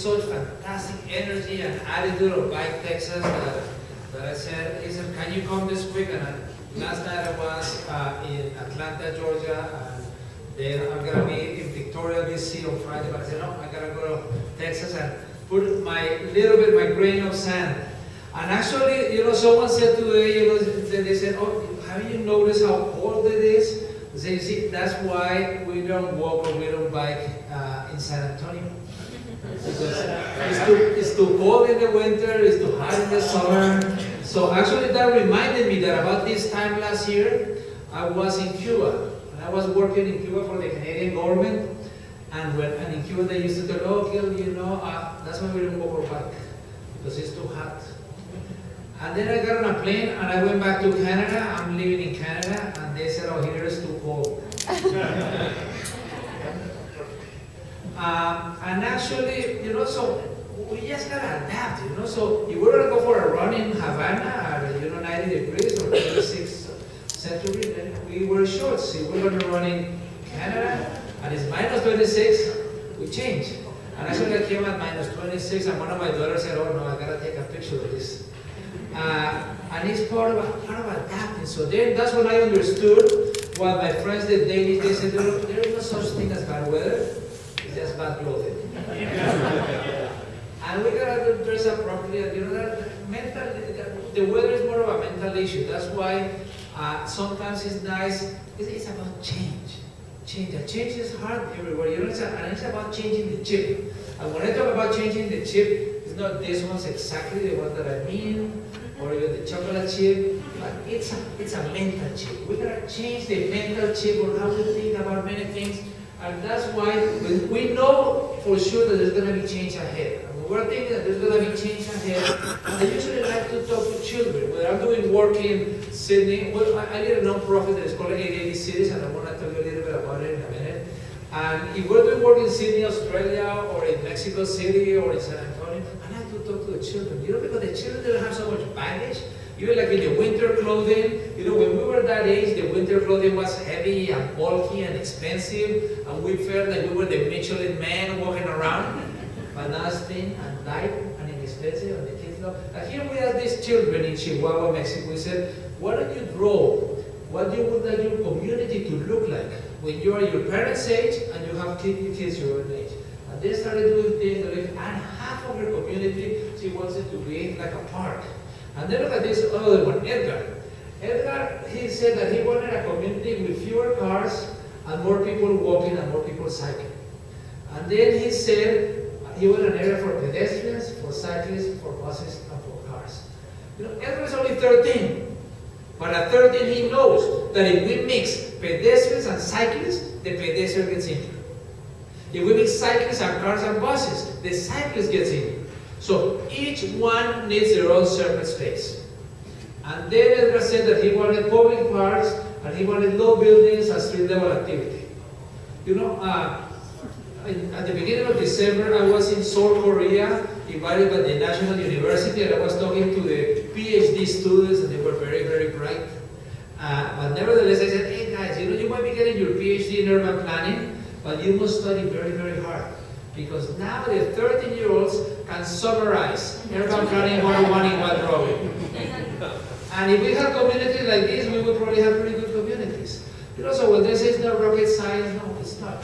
such fantastic energy and attitude of Bike Texas that I said, can you come this week? And last night I was in Atlanta, Georgia, and then I'm going to be in Victoria, DC on Friday, but I said, no, I got to go to Texas and put my grain of sand. And actually, you know, someone said today, you know, they said, oh, have you noticed how cold it is? They say, you see, that's why we don't walk or we don't bike in San Antonio. Because it's too cold in the winter, it's too hot in the summer. So actually that reminded me that about this time last year, I was in Cuba. And I was working in Cuba for the Canadian government. And in Cuba they used to tell, oh, Gil, you know, that's why we don't walk or bike, because it's too hot. And then I got on a plane and I went back to Canada. I'm living in Canada, and they said, oh, here it's too cold. And actually, you know, so we just gotta adapt, you know. So if we're gonna go for a run in Havana at, you know, 90 degrees or 26th century, then we wear shorts. If we're gonna run in Canada and it's minus 26, we change. And actually I came at minus 26 and one of my daughters said, oh no, I gotta take a picture of this. And it's part of adapting. So then that's when I understood what my friends did daily. They said, there is no such thing as bad weather, it's just bad clothing. And we gotta dress up properly. And you know that the weather is more of a mental issue. That's why sometimes it's nice. It's about change. Change is hard everywhere. You know, and it's about changing the chip. And when I talk about changing the chip, it's not this one's exactly the one that I mean, or even the chocolate chip, but it's a mental chip. We gotta change the mental chip on how we think about many things, and that's why we know for sure that there's gonna be change ahead. And we're thinking that there's gonna be change ahead. And I usually like to talk to children. When I'm doing work in Sydney, well, I did a non-profit that is called 880 Cities, and I want to tell you a little bit about it in a minute. And if we're doing work in Sydney, Australia, or in Mexico City, or in San Antonio, I like to talk to the children. You know, because the children don't have so much baggage. Even like in the winter clothing, you know, when we were that age, the winter clothing was heavy and bulky and expensive, and we felt like we were the Michelin man walking around. But now it's thin and light and inexpensive, and the kids love. And here we have these children in Chihuahua, Mexico. We said, why don't you draw what you would like your community to look like when you are your parents' age and you have kids your own age? And they started doing things, and half of your community, she wants it to be like a park. And then look at this other one, Edgar. Edgar, he said that he wanted a community with fewer cars and more people walking and more people cycling. And then he said he wanted an area for pedestrians, for cyclists, for buses, and for cars. You know, Edgar is only 13. But at 13 he knows that if we mix pedestrians and cyclists, the pedestrian gets in. If we mix cyclists and cars and buses, the cyclist gets in. So each one needs their own separate space. And then Edgar said that he wanted public parks and he wanted low buildings and street level activity. You know, at the beginning of December, I was in Seoul, Korea, invited by the National University, and I was talking to the PhD students, and they were very, very bright. But nevertheless, I said, hey guys, you know, you might be getting your PhD in urban planning, but you must study very, very hard. Because now the 13-year-olds can summarize urban planning 101 in one drawing. And if we have communities like this, we would probably have pretty good communities. You know, so when they say it's not rocket science, no, it's not.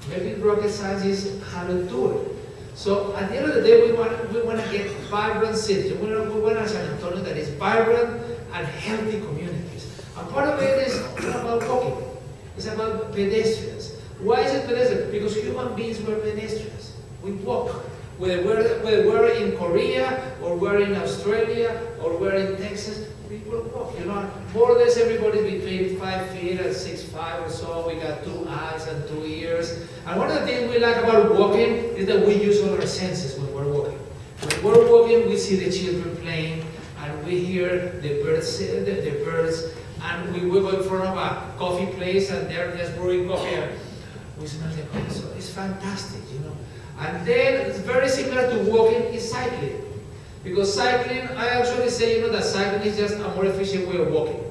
Maybe rocket science is how to do it. So at the end of the day, we want to get vibrant cities. We want a San Antonio that is vibrant and healthy communities. And part of it is about walking. It's about pedestrians. Why is it pedestrian? Because human beings were pedestrians. We walk. Whether we're in Korea, or we're in Australia, or we're in Texas, people walk. You know, more or less everybody between 5 feet and 6'5" or so. We got 2 eyes and 2 ears. And one of the things we like about walking is that we use all our senses when we're walking. When we're walking, we see the children playing, and we hear the birds, and we go in front of a coffee place, and they're just brewing coffee. And we smell the coffee. So it's fantastic, you know. And then it's very similar to walking is cycling. Because cycling, I actually say, you know, that cycling is just a more efficient way of walking.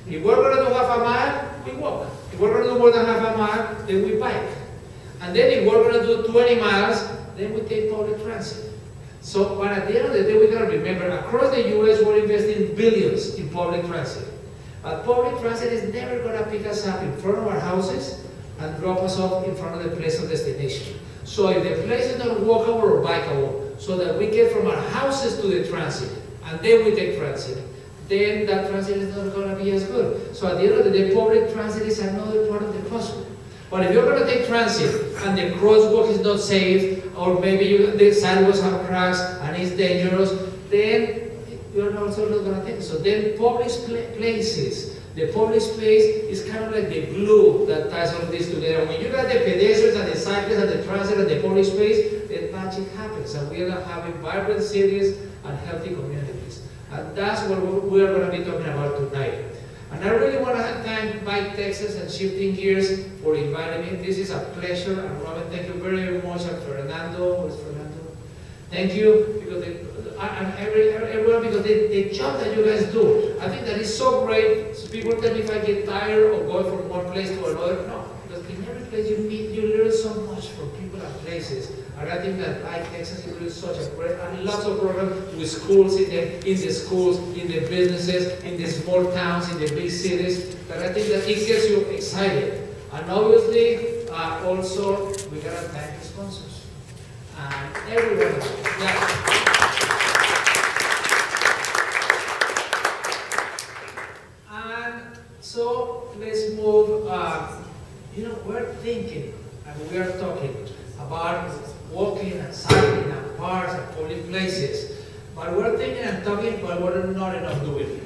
If we're going to do half a mile, we walk. If we're going to do more than half a mile, then we bike. And then if we're going to do 20 miles, then then we take public transit. So, but at the end of the day, we gotta remember, across the US, we're investing billions in public transit. But public transit is never gonna pick us up in front of our houses and drop us off in front of the place of destination. So if the place is not walkable or bikeable, so that we get from our houses to the transit, and then we take transit, then that transit is not gonna be as good. So at the end of the day, public transit is another part of the puzzle. But if you're going to take transit and the crosswalk is not safe, or maybe the sidewalks have cracks and it's dangerous, then you're also not going to take it. So then public places, the public space is kind of like the glue that ties all this together. When you got the pedestrians and the cyclists and the transit and the public space, then magic happens, and we are having vibrant cities and healthy communities. And that's what we are going to be talking about tonight. And I really want to thank Bike Texas and Shifting Gears for inviting me. This is a pleasure. And Robin, thank you very, very much. And Fernando, where's Fernando? Thank you, because everyone, because the job that you guys do, I think that is so great. So people tell me if I get tired of going from one place to another. No, because in every place you meet, you learn so much from people and places. And I think that Bike Texas is really such a great, and lots of programs with schools in the schools, in the businesses, in the small towns, in the big cities, that I think that it gets you excited. And obviously, also, we gotta thank the sponsors. And everyone, yeah. And so, let's move, you know, we're thinking, and we are talking about walking and cycling and parks and public places. But we're thinking and talking, but we're not enough doing.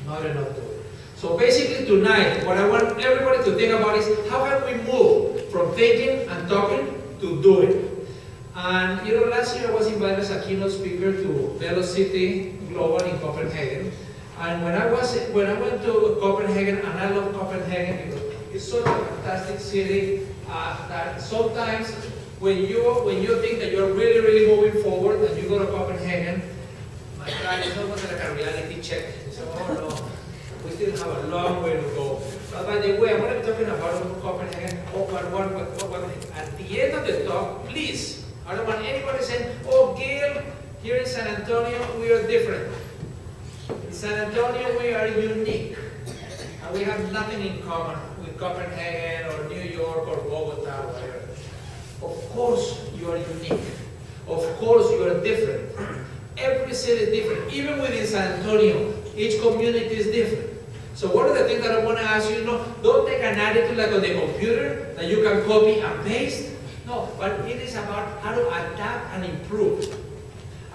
Not enough doing. So basically tonight, what I want everybody to think about is how can we move from thinking and talking to doing. And you know, last year I was invited as a keynote speaker to Velocity Global in Copenhagen. And when I went to Copenhagen, and I love Copenhagen because it's such a fantastic city that sometimes when you think that you're really, really moving forward and you go to Copenhagen, my God, it's almost like a reality check. You say, oh no, we still have a long way to go. But by the way, I'm going to be talking about Copenhagen. At the end of the talk, please, I don't want anybody saying, oh, Gail, here in San Antonio, we are different. In San Antonio, we are unique. And we have nothing in common with Copenhagen or New York or Bogota or whatever. Of course you are unique. Of course you are different. Every city is different. Even within San Antonio, each community is different. So one of the things that I want to ask you, don't take an attitude like on the computer that you can copy and paste. No, but it is about how to adapt and improve.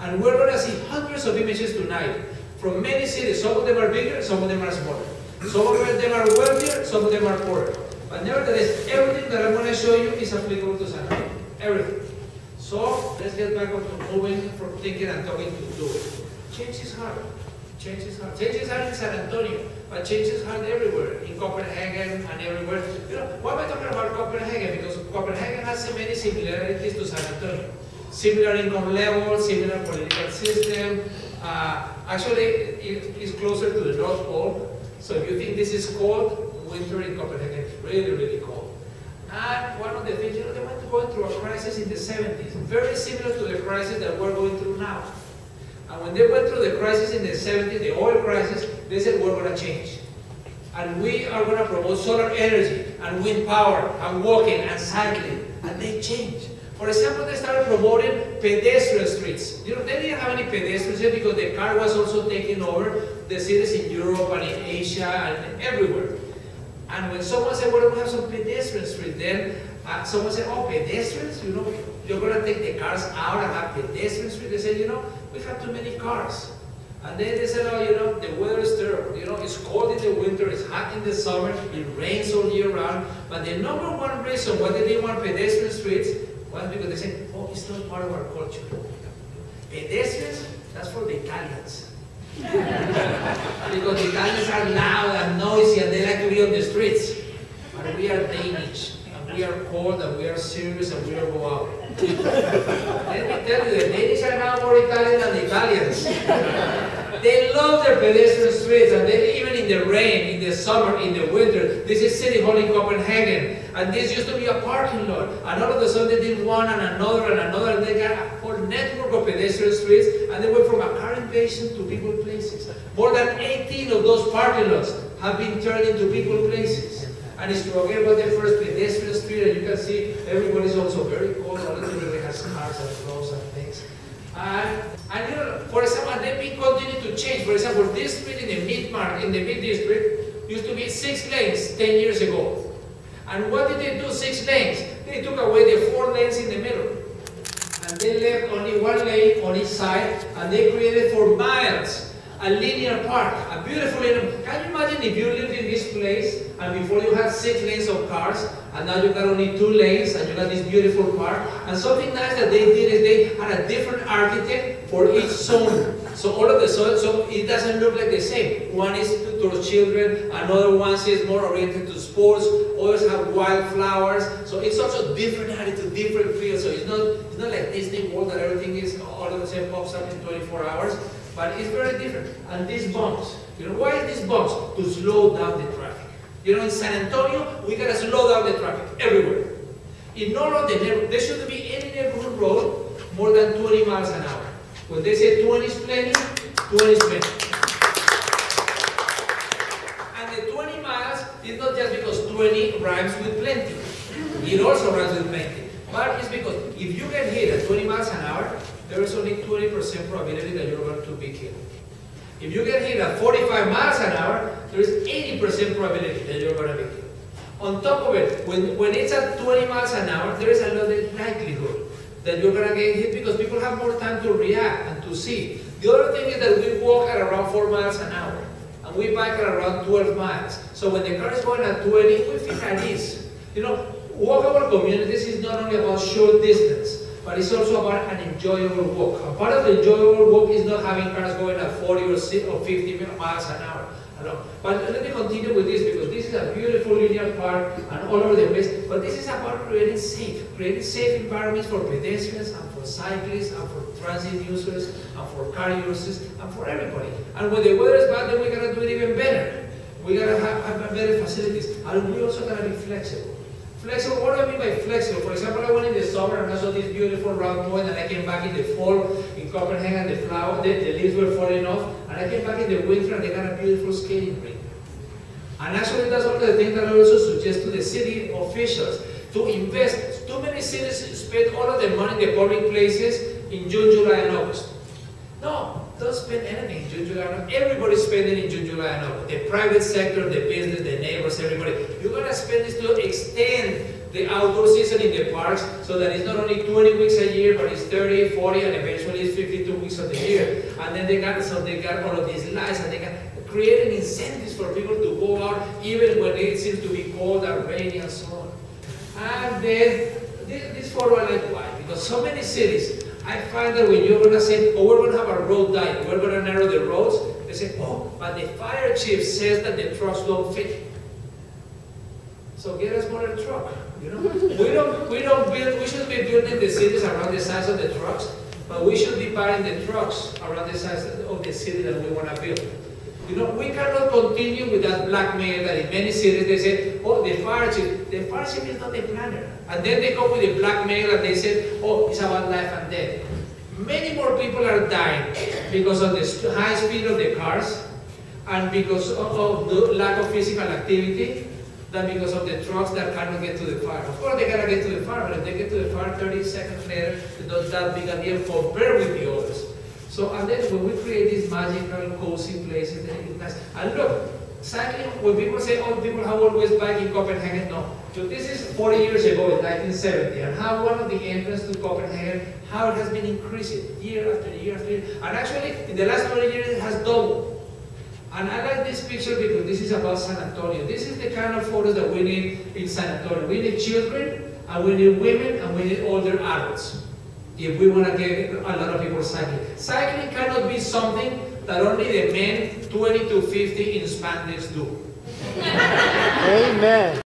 And we're going to see hundreds of images tonight from many cities. Some of them are bigger, some of them are smaller. Some of them are wealthier, some of them are poorer. But nevertheless, everything that I'm going to show you is applicable to San Antonio. Everything. So, let's get back to moving from thinking and talking to doing. Change is hard. Change is hard. Change is hard in San Antonio, but change is hard everywhere. In Copenhagen and everywhere. You know, why am I talking about Copenhagen? Because Copenhagen has so many similarities to San Antonio. Similar income level, similar political system. Actually, it's closer to the North Pole. So if you think this is cold, winter in Copenhagen is really, really cold. And one of the things, you know, they went to go through a crisis in the 70s, very similar to the crisis that we're going through now. And when they went through the crisis in the 70s, the oil crisis, they said we're going to change. And we are going to promote solar energy and wind power and walking and cycling. And they changed. For example, they started promoting pedestrian streets. You know, they didn't have any pedestrians here because the car was also taking over the cities in Europe and in Asia and everywhere. And when someone said, well, we have some pedestrian streets, then someone said, oh, pedestrians? You know, you're going to take the cars out and have pedestrian streets? They said, you know, we have too many cars. And then they said, oh, you know, the weather is terrible. You know, it's cold in the winter, it's hot in the summer, it rains all year round. But the number one reason why they didn't want pedestrian streets was because they said, oh, it's not part of our culture. Pedestrians, that's for the Italians. Because the Italians are loud and noisy and they like to be on the streets. But we are Danish, and we are cold, and we are serious, and we are go out. Let me tell you, the Danish are now more Italian than the Italians. They love love their pedestrian streets, and then even in the rain, in the summer, in the winter. This is City Hall in Copenhagen, and this used to be a parking lot, and all of a sudden they did one and another, and they got a whole network of pedestrian streets, and they went from a car invasion to people places. More than 18 of those parking lots have been turned into people places. And it's talking about the first pedestrian street, and you can see everybody's also very cold, all of them has cars and clothes and things. And you know, for example, and then we continue to change. For example, this street in the mid district used to be 6 lanes 10 years ago. And what did they do? 6 lanes. They took away the 4 lanes in the middle. And they left only 1 lane on each side, and they created for miles a linear park, a beautiful linear. Can you imagine if you lived in this place and before you had 6 lanes of cars, and now you got only 2 lanes and you got this beautiful park? And something nice that they did is they had a different architect for each zone. So all of the so it doesn't look like the same. One is towards children, another one is more oriented to sports, others have wildflowers. So it's also different attitude, different feel. So it's not like Disney World that everything is all of the same, pops up in 24 hours. But it's very different. And these bumps, you know, why are these bumps? To slow down the traffic. You know, in San Antonio, we gotta slow down the traffic everywhere. In all of the neighborhoods, there shouldn't be any neighborhood road more than 20 miles an hour. When they say 20 is plenty, 20 is plenty. And the 20 miles is not just because 20 rhymes with plenty. It also rhymes with plenty. But it's because if you get hit at 20 miles an hour, there is only 20% probability that you're going to be killed. If you get hit at 45 miles an hour, there is 80% probability that you're going to be killed. On top of it, when it's at 20 miles an hour, there is a lot of likelihood that you're going to get hit because people have more time to react and to see. The other thing is that we walk at around 4 miles an hour, and we bike at around 12 miles. So when the car is going at 20, we feel at ease. You know, walkable communities is not only about short distance, but it's also about an enjoyable walk. A part of the enjoyable walk is not having cars going at 40 or 50 miles an hour. But let me continue with this because this is a beautiful linear park and all over the place. But this is about creating safe environments for pedestrians and for cyclists and for transit users and for car users and for everybody. And when the weather is bad, then we gotta do it even better. We gotta have better facilities, and we also gotta be flexible. Flexible, what do I mean by flexible? For example, I went in the summer and I saw this beautiful round point, and I came back in the fall in Copenhagen, the leaves were falling off, and I came back in the winter and they got a beautiful skating rink. And actually that's one of the things that I also suggest to the city officials, to invest. Too many cities spend all of their money in the public places in June, July, and August. No, don't spend anything in June, July, and August. Everybody's spending in June, July, and August. The private sector, the business, the neighbors, everybody. You're going to spend this to extend the outdoor season in the parks so that it's not only 20 weeks a year, but it's 30, 40, and eventually it's 52 weeks of the year. And then they got all of these lights, and they got creating incentives for people to go out even when it seems to be cold and rainy and so on. And then this photo I like why? Because so many cities, I find that when you're going to say, oh, we're going to have a road diet, we're going to narrow the roads, they say, oh, but the fire chief says that the trucks don't fit. So get a smaller truck. You know, we shouldn't be building the cities around the size of the trucks, but we should be buying the trucks around the size of the city that we want to build. You know, we cannot continue with that blackmail that in many cities they say, oh, the fire chief is not the planner. And then they come with the blackmail and they say, oh, it's about life and death. Many more people are dying because of the high speed of the cars and because of the lack of physical activity than because of the trucks that cannot get to the fire. Of course, they gotta get to the fire, but if they get to the fire 30 seconds later, it's not that big a deal compared with the others. So, and then when we create these magical, cozy places, then it's nice. And look, cycling, when people say, oh, people have always biked in Copenhagen, no. So this is 40 years ago in 1970, and how one of the entrances to Copenhagen, how it has been increasing year after year after year. And actually, in the last 20 years, it has doubled. And I like this picture because this is about San Antonio. This is the kind of photos that we need in San Antonio. We need children, and we need women, and we need older adults. If we want to get a lot of people cycling. Cycling cannot be something that only the men 20 to 50 in spandex do. Amen.